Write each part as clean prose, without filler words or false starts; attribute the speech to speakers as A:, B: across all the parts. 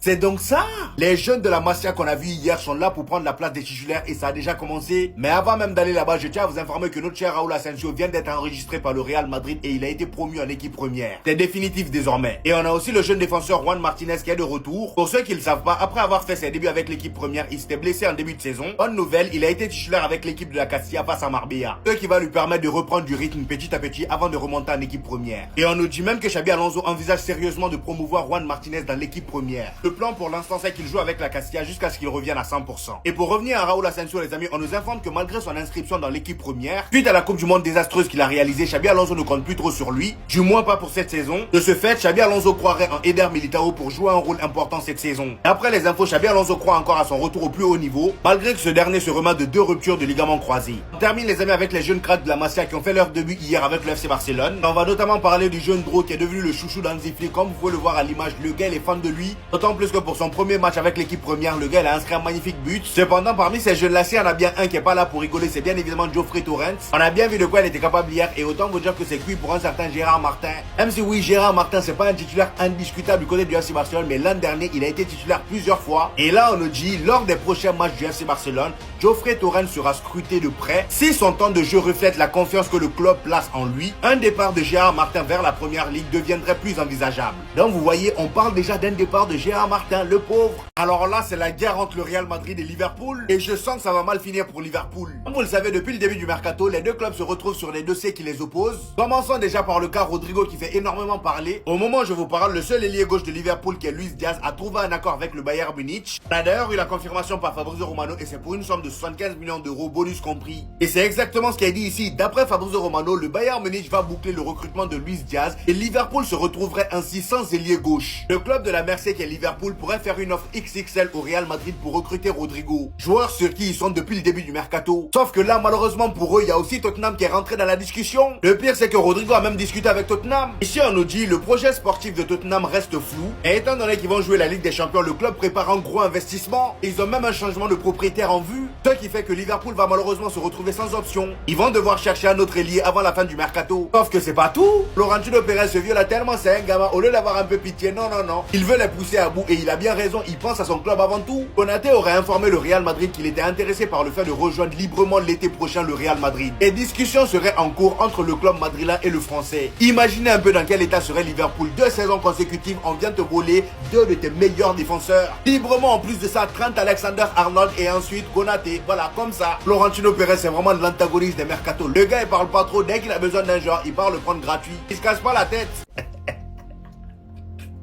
A: C'est donc ça. Les jeunes de la Masia qu'on a vu hier sont là pour prendre la place des titulaires et ça a déjà commencé. Mais avant même d'aller là-bas, je tiens à vous informer que notre cher Raúl Asensio vient d'être enregistré par le Real Madrid et il a été promu en équipe première. C'est définitif désormais. Et on a aussi le jeune défenseur Juan Martinez qui est de retour. Pour ceux qui ne le savent pas, après avoir fait ses débuts avec l'équipe première, il s'était blessé en début de saison. Bonne nouvelle, il a été titulaire avec l'équipe de la Castilla face à Marbella. Ce qui va lui permettre de reprendre du rythme petit à petit avant de remonter en équipe première. Et on nous dit même que Xabi Alonso envisage sérieusement de promouvoir Juan Martinez dans l'équipe première. Le plan pour l'instant c'est qu'il joue avec la Castilla jusqu'à ce qu'il revienne à 100%. Et pour revenir à Raúl Asensio les amis, on nous informe que malgré son inscription dans l'équipe première, suite à la Coupe du Monde désastreuse qu'il a réalisée, Xabi Alonso ne compte plus trop sur lui, du moins pas pour cette saison. De ce fait, Xabi Alonso croirait en Eder Militao pour jouer un rôle important cette saison. D'après les infos, Xabi Alonso croit encore à son retour au plus haut niveau, malgré que ce dernier se remet de 2 ruptures de ligaments croisés. On termine les amis avec les jeunes cracks de la Masia qui ont fait leur début hier avec le FC Barcelone. On va notamment parler du jeune Dro qui est devenu le chouchou d'Hansi Flick, comme vous pouvez le voir à l'image, le gars il est fan de lui. D'autant plus que pour son premier match avec l'équipe première, le gars il a inscrit un magnifique but. Cependant, parmi ces jeunes là, il y en a bien un qui est pas là pour rigoler, c'est bien évidemment Geoffrey Torrens. On a bien vu de quoi il était capable hier et autant vous dire que c'est cuit pour un certain Gérard Martin. Même si oui, Gérard Martin c'est pas un titulaire indiscutable du côté du FC Barcelone, mais l'an dernier il a été titulaire plusieurs fois. Et là on nous dit, lors des prochains matchs du FC Barcelone, Geoffrey Torrens sera scruté de près. Si son temps de jeu reflète la confiance que le club place en lui, un départ de Gérard Martin vers la première ligue deviendrait plus envisageable. Donc vous voyez, on parle déjà d'un départ de Gérard Martin, le pauvre. Alors là, c'est la guerre entre le Real Madrid et Liverpool. Et je sens que ça va mal finir pour Liverpool. Comme vous le savez, depuis le début du mercato, les deux clubs se retrouvent sur des dossiers qui les opposent. Commençons déjà par le cas Rodrigo qui fait énormément parler. Au moment où je vous parle, le seul ailier gauche de Liverpool qui est Luis Diaz a trouvé un accord avec le Bayern Munich. On a d'ailleurs eu la confirmation par Fabrizio Romano et c'est pour une somme de 75 millions d'euros, bonus compris. Et c'est exactement ce qui est dit ici. D'après Fabrizio Romano, le Bayern Munich va boucler le recrutement de Luis Diaz et Liverpool se retrouverait ainsi sans ailier gauche. Le club de la Merseille qui est Liverpool pourrait faire une offre XXL au Real Madrid pour recruter Rodrigo, joueur sur qui ils sont depuis le début du mercato. Sauf que là, malheureusement pour eux, il y a aussi Tottenham qui est rentré dans la discussion. Le pire, c'est que Rodrigo a même discuté avec Tottenham. Ici, on nous dit le projet sportif de Tottenham reste flou. Et étant donné qu'ils vont jouer la Ligue des Champions, le club prépare un gros investissement. Ils ont même un changement de propriétaire en vue. Ce qui fait que Liverpool va malheureusement se retrouver sans option. Ils vont devoir chercher un autre ailier avant la fin du mercato. Sauf que c'est pas tout. Florentino Pérez, ce vieux là, tellement c'est un gamin, au lieu d'avoir un peu pitié, non. Il veut les pousser à bout et il a bien raison, il pense à son club avant tout. Konaté aurait informé le Real Madrid qu'il était intéressé par le fait de rejoindre librement l'été prochain le Real Madrid. Et discussions seraient en cours entre le club madrilène et le français. Imaginez un peu dans quel état serait Liverpool. 2 saisons consécutives, on vient te voler 2 de tes meilleurs défenseurs. Librement en plus de ça, Trent Alexander-Arnold et ensuite Konaté. Voilà, comme ça. Florentino Pérez c'est vraiment l'antagoniste des mercatos. Le gars il parle pas trop, dès qu'il a besoin d'un joueur, il part le prendre gratuit. Il se casse pas la tête.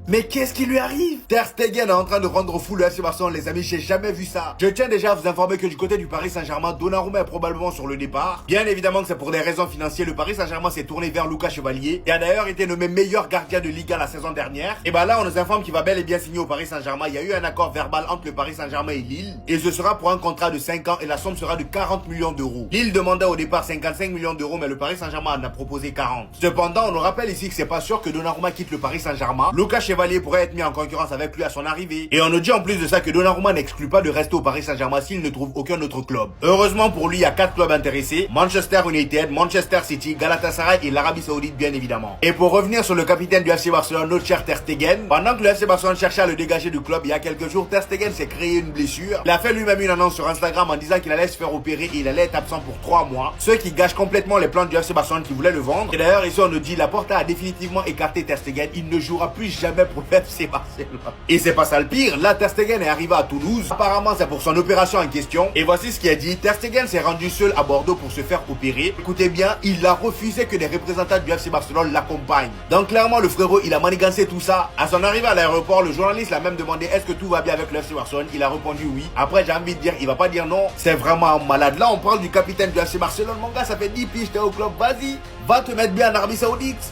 A: Mais qu'est-ce qui lui arrive? Ter Stegen est en train de rendre fou le FC Barcelone les amis, j'ai jamais vu ça. Je tiens déjà à vous informer que du côté du Paris Saint-Germain, Donnarumma est probablement sur le départ. Bien évidemment que c'est pour des raisons financières, le Paris Saint-Germain s'est tourné vers Lucas Chevalier, qui a d'ailleurs été nommé meilleur gardien de Liga la saison dernière. Et bah là on nous informe qu'il va bel et bien signer au Paris Saint-Germain. Il y a eu un accord verbal entre le Paris Saint-Germain et Lille. Et ce sera pour un contrat de 5 ans et la somme sera de 40 millions d'euros. Lille demandait au départ 55 millions d'euros mais le Paris Saint-Germain en a proposé 40. Cependant on nous rappelle ici que c'est pas sûr que Donnarumma quitte le Paris Saint-Germain. Lucas Chevalier pourrait être mis en concurrence avec lui à son arrivée. Et on nous dit en plus de ça que Donnarumma n'exclut pas de rester au Paris Saint-Germain s'il ne trouve aucun autre club. Heureusement pour lui, il y a 4 clubs intéressés: Manchester United, Manchester City, Galatasaray et l'Arabie Saoudite bien évidemment. Et pour revenir sur le capitaine du FC Barcelone, notre cher Ter Stegen, pendant que le FC Barcelone cherchait à le dégager du club il y a quelques jours, Ter Stegen s'est créé une blessure. Il a fait lui-même une annonce sur Instagram en disant qu'il allait se faire opérer et il allait être absent pour 3 mois. Ce qui gâche complètement les plans du FC Barcelone qui voulait le vendre. Et d'ailleurs ici on nous dit Laporta a définitivement écarté Ter Stegen, il ne jouera plus jamais pour le FC Barcelone. Et c'est pas ça le pire, là Ter Stegen est arrivé à Toulouse, apparemment c'est pour son opération en question, et voici ce qu'il a dit. Ter Stegen s'est rendu seul à Bordeaux pour se faire opérer. Écoutez bien, il a refusé que des représentants du FC Barcelone l'accompagnent. Donc clairement le frérot il a manigancé tout ça. À son arrivée à l'aéroport, le journaliste l'a même demandé est-ce que tout va bien avec le FC Barcelone. Il a répondu oui. Après j'ai envie de dire, il va pas dire non, c'est vraiment un malade. Là on parle du capitaine du FC Barcelone, mon gars, ça fait 10 piges t'es au club, vas-y, va te mettre bien en Arabie Saoudite.